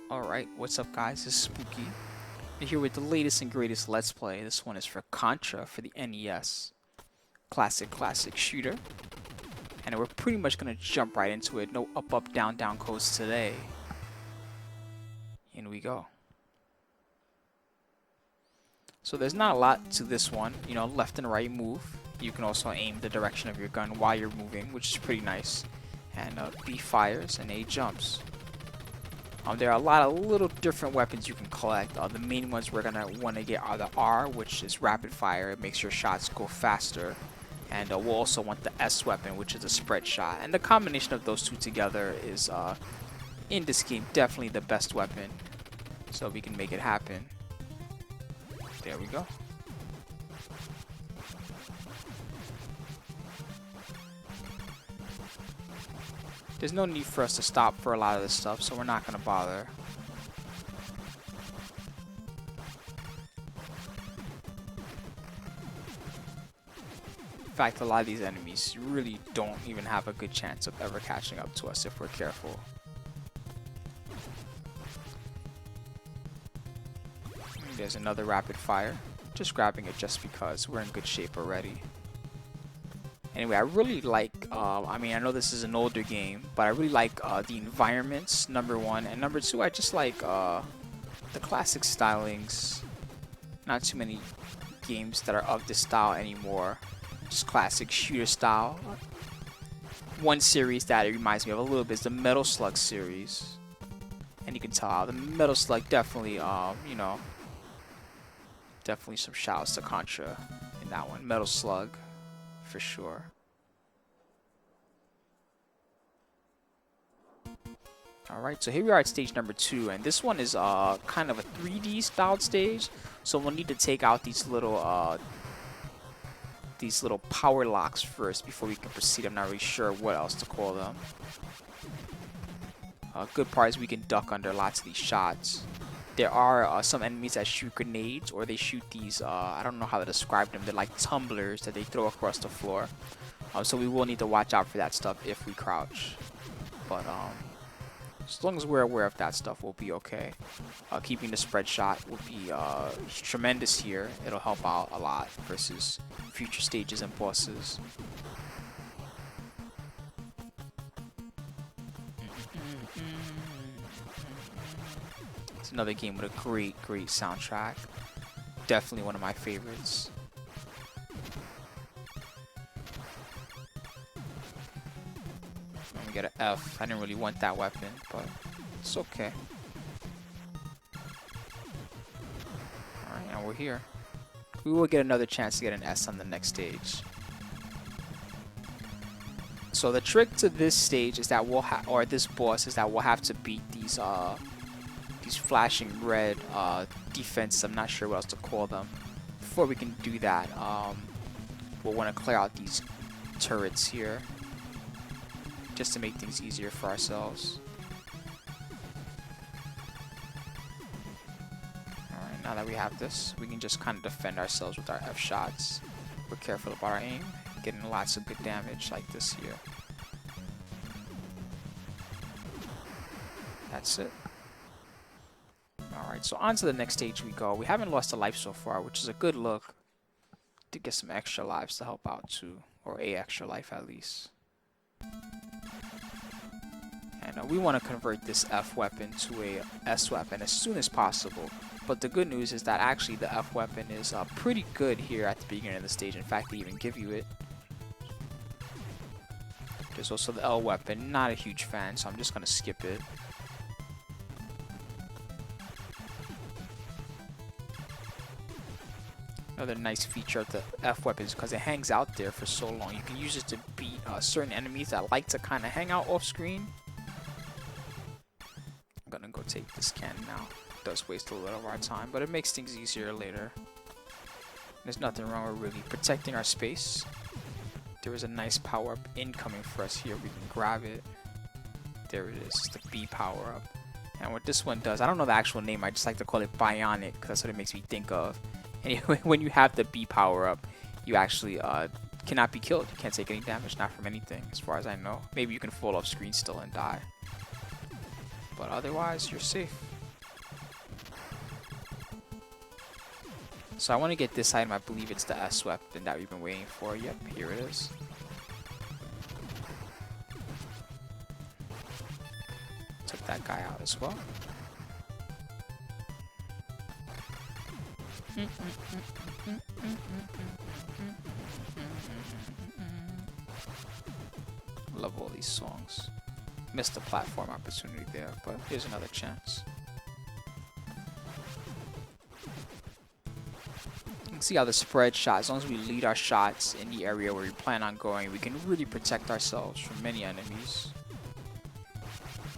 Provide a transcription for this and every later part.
Alright, what's up guys, this is Spooky. We're here with the latest and greatest Let's Play. This one is for Contra for the NES. Classic shooter. And we're pretty much going to jump right into it. No up, down codes today. In we go. So there's not a lot to this one. You know, left and right move. You can also aim the direction of your gun while you're moving, which is pretty nice. And B fires and A jumps. There are a lot of little different weapons you can collect. The main ones we're going to want to get are the R, which is rapid fire. It makes your shots go faster. And we'll also want the S weapon, which is a spread shot. And the combination of those two together is, in this game, definitely the best weapon. So we can make it happen. There we go. There's no need for us to stop for a lot of this stuff, so we're not going to bother. In fact, a lot of these enemies really don't even have a good chance of ever catching up to us if we're careful. There's another rapid fire. Just grabbing it just because we're in good shape already. Anyway, I really like, I mean, I know this is an older game, but I really like the environments, number one. And number two, I just like the classic stylings. Not too many games that are of this style anymore. Just classic shooter style. One series that it reminds me of a little bit is the Metal Slug series. And you can tell the Metal Slug definitely, you know, definitely some shouts to Contra in that one. Metal Slug. For sure. Alright, so here we are at stage number 2, and this one is kind of a 3D styled stage, so we'll need to take out these little power locks first before we can proceed. I'm not really sure what else to call them. Good part is we can duck under lots of these shots. There are some enemies that shoot grenades, or they shoot these, I don't know how to describe them, they're like tumblers that they throw across the floor. So we will need to watch out for that stuff if we crouch. But as long as we're aware of that stuff, we'll be okay. Keeping the spread shot will be tremendous here. It'll help out a lot versus future stages and bosses. It's another game with a great soundtrack. Definitely one of my favorites. Let me get an F. I didn't really want that weapon, but it's okay. Alright, and we're here. We will get another chance to get an S on the next stage. So the trick to this stage is that we'll have, or this boss is that we'll have to beat these flashing red defenses. I'm not sure what else to call them. Before we can do that, we'll want to clear out these turrets here just to make things easier for ourselves. Alright, now that we have this, we can just kind of defend ourselves with our F shots. We're careful about our aim, getting lots of good damage like this here. That's it. Alright, so on to the next stage we go. We haven't lost a life so far, which is a good look. To get some extra lives to help out too, or a extra life at least. And we want to convert this F weapon to a S weapon as soon as possible. But the good news is that actually the F weapon is pretty good here at the beginning of the stage. In fact, they even give you it. There's also the L weapon. Not a huge fan, so I'm just going to skip it. Another nice feature of the F weapon is because it hangs out there for so long. You can use it to beat certain enemies that like to kind of hang out off screen. I'm gonna go take this cannon now. It does waste a little of our time, but it makes things easier later. There's nothing wrong with really protecting our space. There is a nice power up incoming for us here. We can grab it. There it is, it's the B power up. And what this one does, I don't know the actual name, I just like to call it Bionic because that's what it makes me think of. Anyway, when you have the B power up, you actually cannot be killed. You can't take any damage, not from anything, as far as I know. Maybe you can fall off screen still and die. But otherwise, you're safe. So I want to get this item. I believe it's the S weapon that we've been waiting for. Yep, here it is. Took that guy out as well. Love all these songs. Missed the platform opportunity there, but here's another chance. You can see how the spread shot, as long as we lead our shots in the area where we plan on going, we can really protect ourselves from many enemies.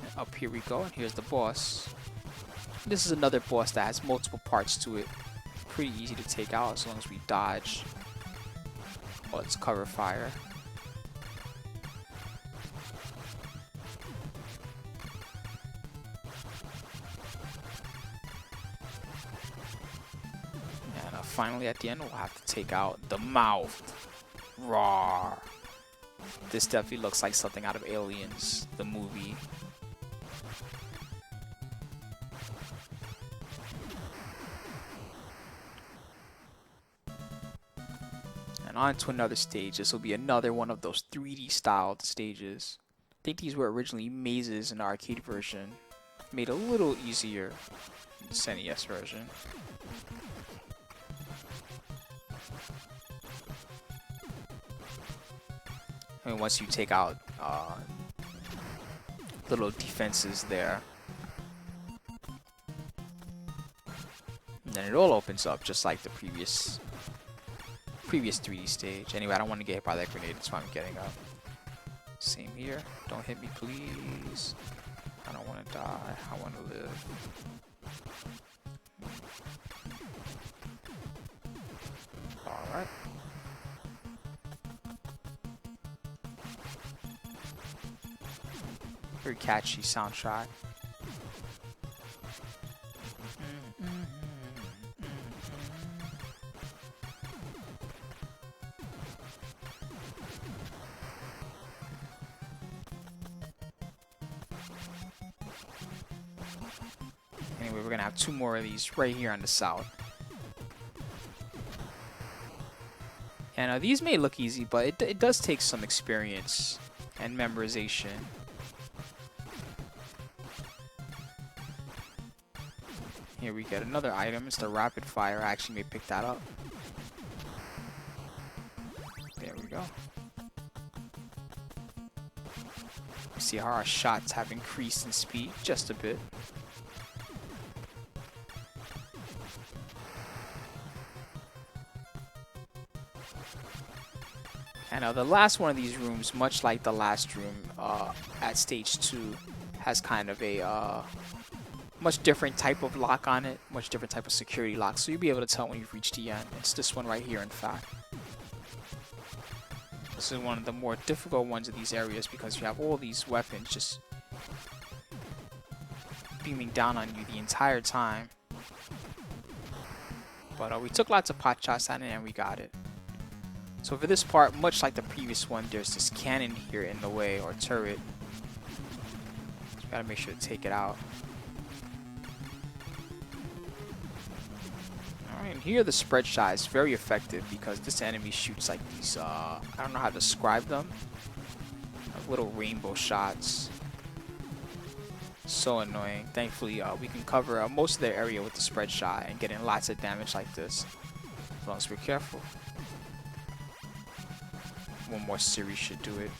And up here we go, and here's the boss. This is another boss that has multiple parts to it. Pretty easy to take out as long as we dodge. Oh, it's cover fire. And finally at the end we'll have to take out the mouth. Roar. This definitely looks like something out of Aliens, the movie. On to another stage. This will be another one of those 3D styled stages. I think these were originally mazes in the arcade version, made a little easier in the NES version. I mean, once you take out little defenses there, and then it all opens up just like the previous 3D stage. Anyway, I don't want to get hit by that grenade, that's why I'm getting up. Same here. Don't hit me, please. I don't want to die. I want to live. Alright. Very catchy soundtrack. Anyway, we're gonna have 2 more of these right here on the south. And these may look easy, but it does take some experience and memorization. Here we get another item. It's the rapid fire. I actually may pick that up. There we go. See how our shots have increased in speed just a bit. And the last one of these rooms, much like the last room at stage 2, has kind of a much different type of lock on it, much different type of security lock, so you'll be able to tell when you've reached the end. It's this one right here, in fact. This is one of the more difficult ones of these areas because you have all these weapons just beaming down on you the entire time. But we took lots of pot shots at it and we got it. So for this part, much like the previous one, there's this cannon here in the way, or turret. So we gotta make sure to take it out. Alright, and here the spread shot is very effective because this enemy shoots like these, I don't know how to describe them, like little rainbow shots. So annoying. Thankfully, we can cover most of their area with the spread shot and get in lots of damage like this, as long as we're careful. One more series should do it.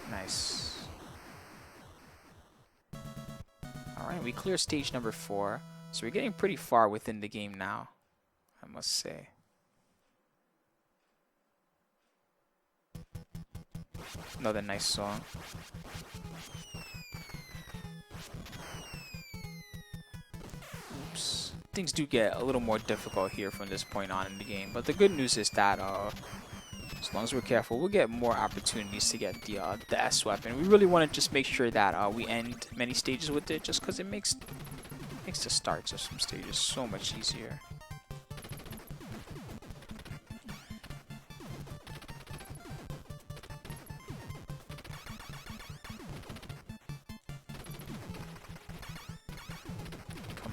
Nice. Alright, we clear stage number 4. So we're getting pretty far within the game now, I must say. Another nice song. Oops. Things do get a little more difficult here from this point on in the game, but the good news is that as long as we're careful, we'll get more opportunities to get the S weapon. We really want to just make sure that we end many stages with it, just because it makes the starts of some stages so much easier.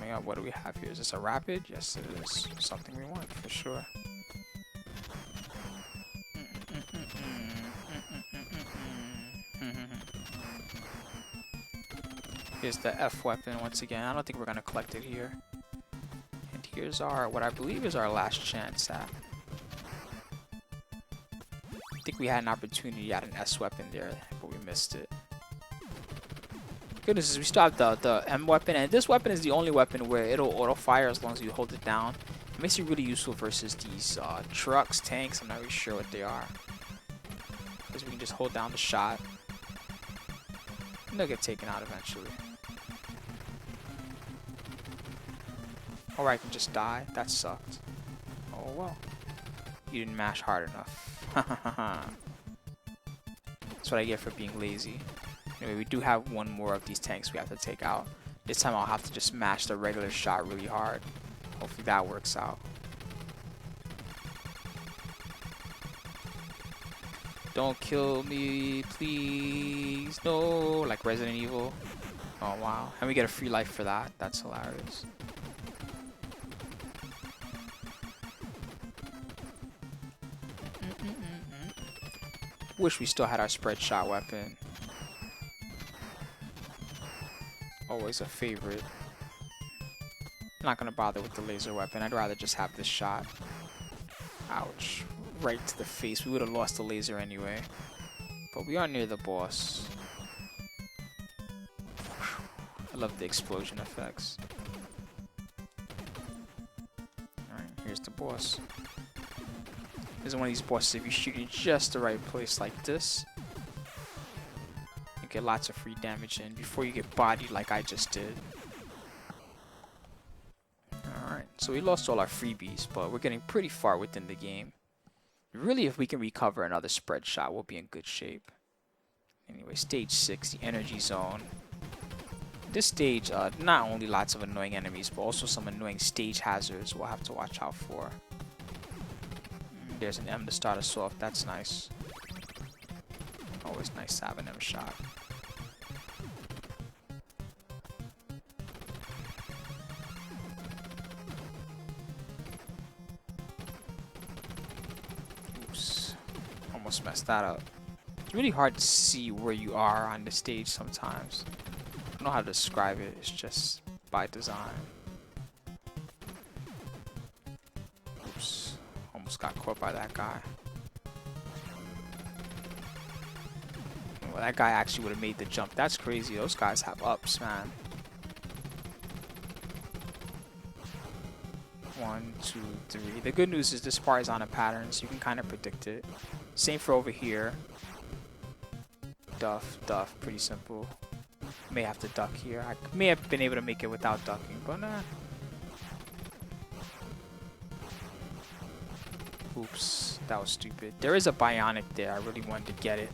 coming up. What do we have here? Is this a rapid? Yes, it is. Something we want for sure. Here's the F weapon once again. I don't think we're gonna collect it here. And here's our, what I believe is our last chance at. I think we had an opportunity at an S weapon there, but we missed it. Goodness, is we still have the M weapon, and this weapon is the only weapon where it'll auto fire as long as you hold it down. It makes it really useful versus these trucks, tanks. I'm not really sure what they are, because we can just hold down the shot and they'll get taken out eventually. Or I can just die. That sucked. Oh well. You didn't mash hard enough. That's what I get for being lazy. Anyway, we do have one more of these tanks we have to take out. This time I'll have to just mash the regular shot really hard. Hopefully that works out. Don't kill me, please. No, like Resident Evil. Oh wow. And we get a free life for that. That's hilarious. Wish we still had our spread shot weapon. Always a favorite. I'm not gonna bother with the laser weapon. I'd rather just have this shot. Ouch. Right to the face. We would have lost the laser anyway. But we are near the boss. I love the explosion effects. Alright, here's the boss. This is one of these bosses, if you shoot in just the right place like this, you get lots of free damage in before you get bodied like I just did. Alright, so we lost all our freebies, but we're getting pretty far within the game. Really, if we can recover another spread shot, we'll be in good shape. Anyway, stage 6, the energy zone. This stage, not only lots of annoying enemies, but also some annoying stage hazards we'll have to watch out for. There's an M to start us off. That's nice. Always nice to have an M shot. Oops. Almost messed that up. It's really hard to see where you are on the stage sometimes. I don't know how to describe it. It's just by design. Oops. Almost got caught by that guy. Well, that guy actually would have made the jump. That's crazy. Those guys have ups, man. 1, 2, 3. The good news is this part is on a pattern, so you can kind of predict it. Same for over here. Duff, duff. Pretty simple. May have to duck here. I may have been able to make it without ducking, but nah. Oops, that was stupid. There is a bionic there. I really wanted to get it.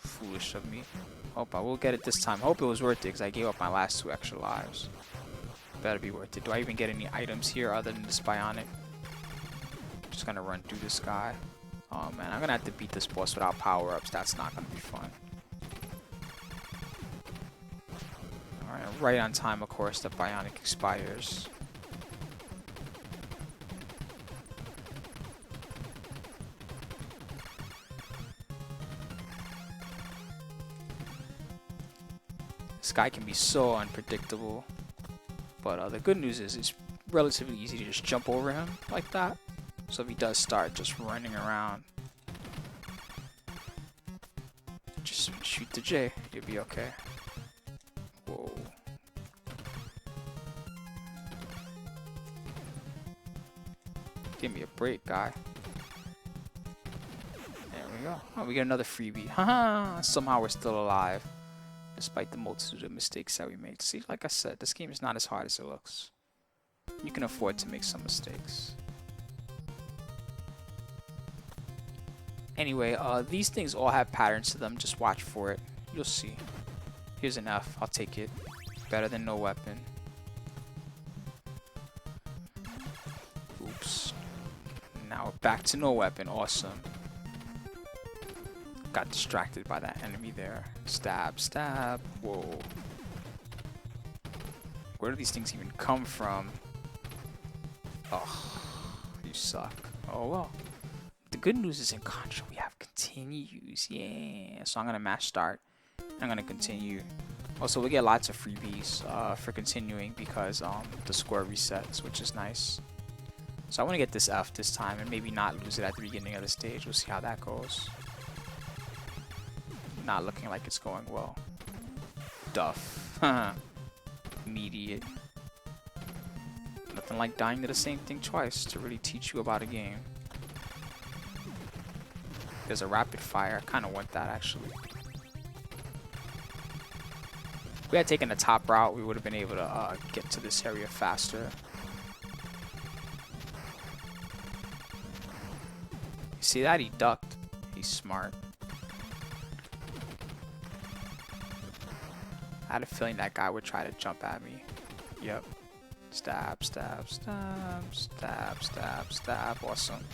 Foolish of me. Hope I will get it this time. Hope it was worth it because I gave up my last 2 extra lives. Better be worth it. Do I even get any items here other than this bionic? Just gonna run through this guy. Oh man, I'm gonna have to beat this boss without power-ups. That's not gonna be fun. Alright, right on time, of course, the bionic expires. This guy can be so unpredictable, but the good news is it's relatively easy to just jump over him like that. So if he does start just running around, just shoot the J, you'll be okay. Whoa. Give me a break, guy. There we go. Oh, we get another freebie. Haha! Somehow we're still alive, despite the multitude of mistakes that we made. See, like I said, this game is not as hard as it looks. You can afford to make some mistakes. Anyway, these things all have patterns to them. Just watch for it. You'll see. Here's an F. I'll take it. Better than no weapon. Oops. Now we're back to no weapon. Awesome. Got distracted by that enemy there. Stab, stab. Whoa. Where do these things even come from? Oh, you suck. Oh well. The good news is in Contra we have continues. Yeah. So I'm gonna mash start. I'm gonna continue. Also, we get lots of freebies for continuing because the score resets, which is nice. So I want to get this F this time and maybe not lose it at the beginning of the stage. We'll see how that goes. Not looking like it's going well. Duff. Immediate. Nothing like dying to the same thing twice to really teach you about a game. There's a rapid fire. I kind of want that actually. If we had taken the top route, we would have been able to get to this area faster. You see that? He ducked. He's smart. I had a feeling that guy would try to jump at me. Yep. Stab, stab, stab, stab, stab, stab. Awesome.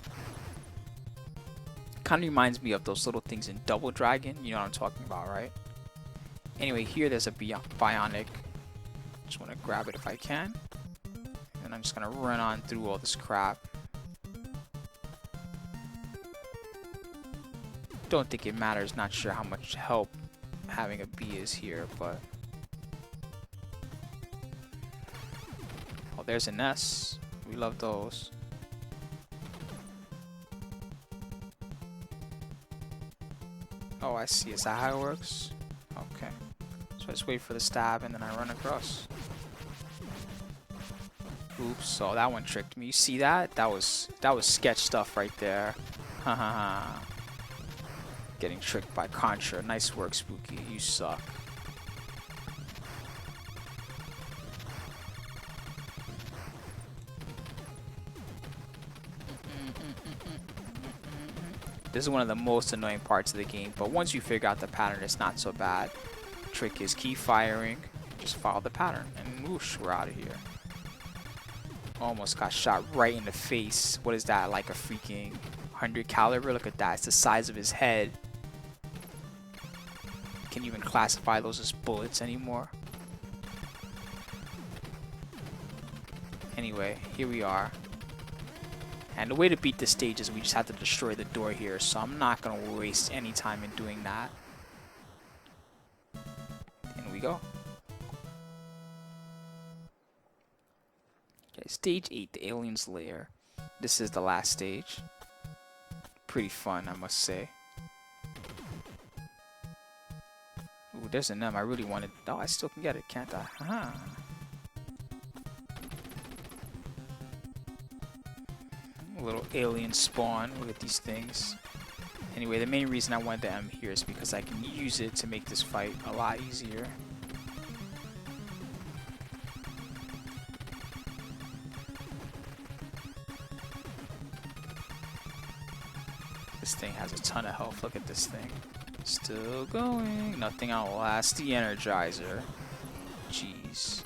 Kind of reminds me of those little things in Double Dragon. You know what I'm talking about, right? Anyway, here there's a bionic. Just want to grab it if I can. And I'm just going to run on through all this crap. Don't think it matters. Not sure how much help having a B is here, but... Oh, there's an S. We love those. Oh, I see. Is that how it works? Okay. So I just wait for the stab and then I run across. Oops. So that one tricked me. You see that? That was sketch stuff right there. Haha. Getting tricked by Contra. Nice work, Spooky. You suck. This is one of the most annoying parts of the game, but once you figure out the pattern, it's not so bad. Trick is keep firing, just follow the pattern, and whoosh, we're out of here. Almost got shot right in the face. What is that, like a freaking 100 caliber? Look at that, it's the size of his head. Can't even classify those as bullets anymore. Anyway, here we are. And the way to beat this stage is we just have to destroy the door here, so I'm not going to waste any time in doing that. In we go. Okay, stage 8, the alien's lair. This is the last stage. Pretty fun, I must say. Ooh, there's an M. I really wanted... Oh, I still can get it, can't I? Haha. A little alien spawn. Look at these things. Anyway, the main reason I wanted the M here is because I can use it to make this fight a lot easier. This thing has a ton of health. Look at this thing. Still going. Nothing outlasts the Energizer. Jeez.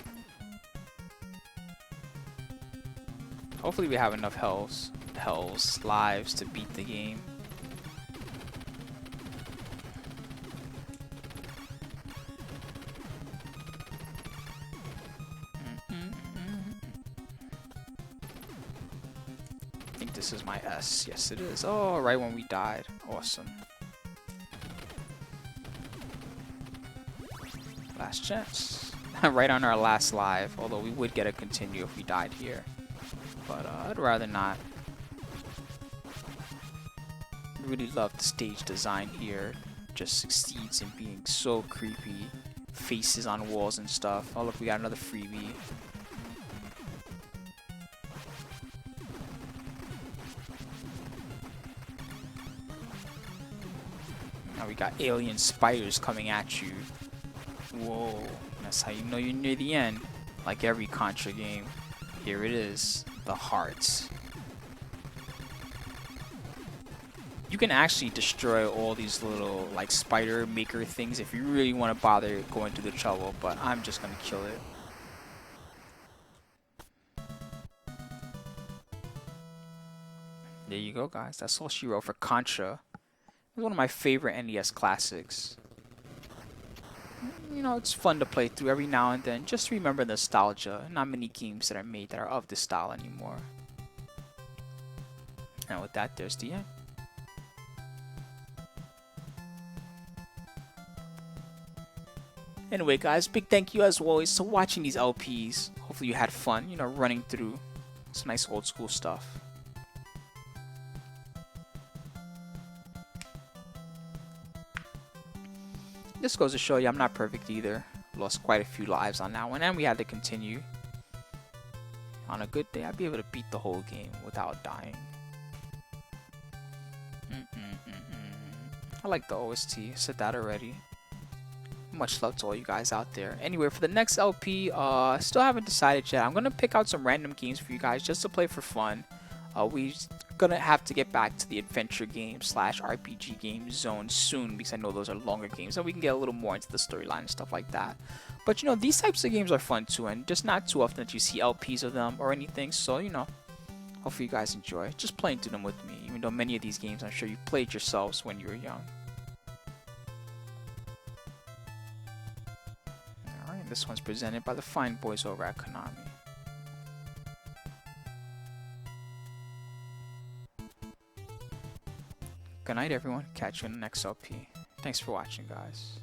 Hopefully we have enough lives to beat the game. I think this is my S. Yes, it is. Oh, right when we died. Awesome. Last chance. Right on our last life. Although we would get a continue if we died here. But I'd rather not. Really love the stage design here. Just succeeds in being so creepy. Faces on walls and stuff. Oh look, we got another freebie. Now we got alien spiders coming at you. Whoa, that's how you know you're near the end. Like every Contra game. Here it is. The hearts. You can actually destroy all these little like spider maker things if you really want to bother going through the trouble, but I'm just gonna kill it. There you go, guys. That's all she wrote for Contra. It's one of my favorite NES classics. You know, it's fun to play through every now and then. Just remember nostalgia. Not many games that are made that are of this style anymore. And with that, there's the end. Anyway, guys, big thank you as always for watching these LPs. Hopefully you had fun, you know, running through some nice old school stuff. This goes to show you I'm not perfect either. Lost quite a few lives on that one, and we had to continue. On a good day, I'd be able to beat the whole game without dying. I like the OST, said that already. Much love to all you guys out there. Anyway, for the next LP, still haven't decided yet. I'm gonna pick out some random games for you guys just to play for fun. We're gonna have to get back to the adventure game / RPG game zone soon, because I know those are longer games and we can get a little more into the storyline and stuff like that. But you know, these types of games are fun too, and just not too often that you see LPs of them or anything. So you know, hopefully you guys enjoy just playing through them with me, even though many of these games I'm sure you played yourselves when you were young. Alright, this one's presented by the fine boys over at Konami. Good night, everyone. Catch you in the next LP. Thanks for watching, guys.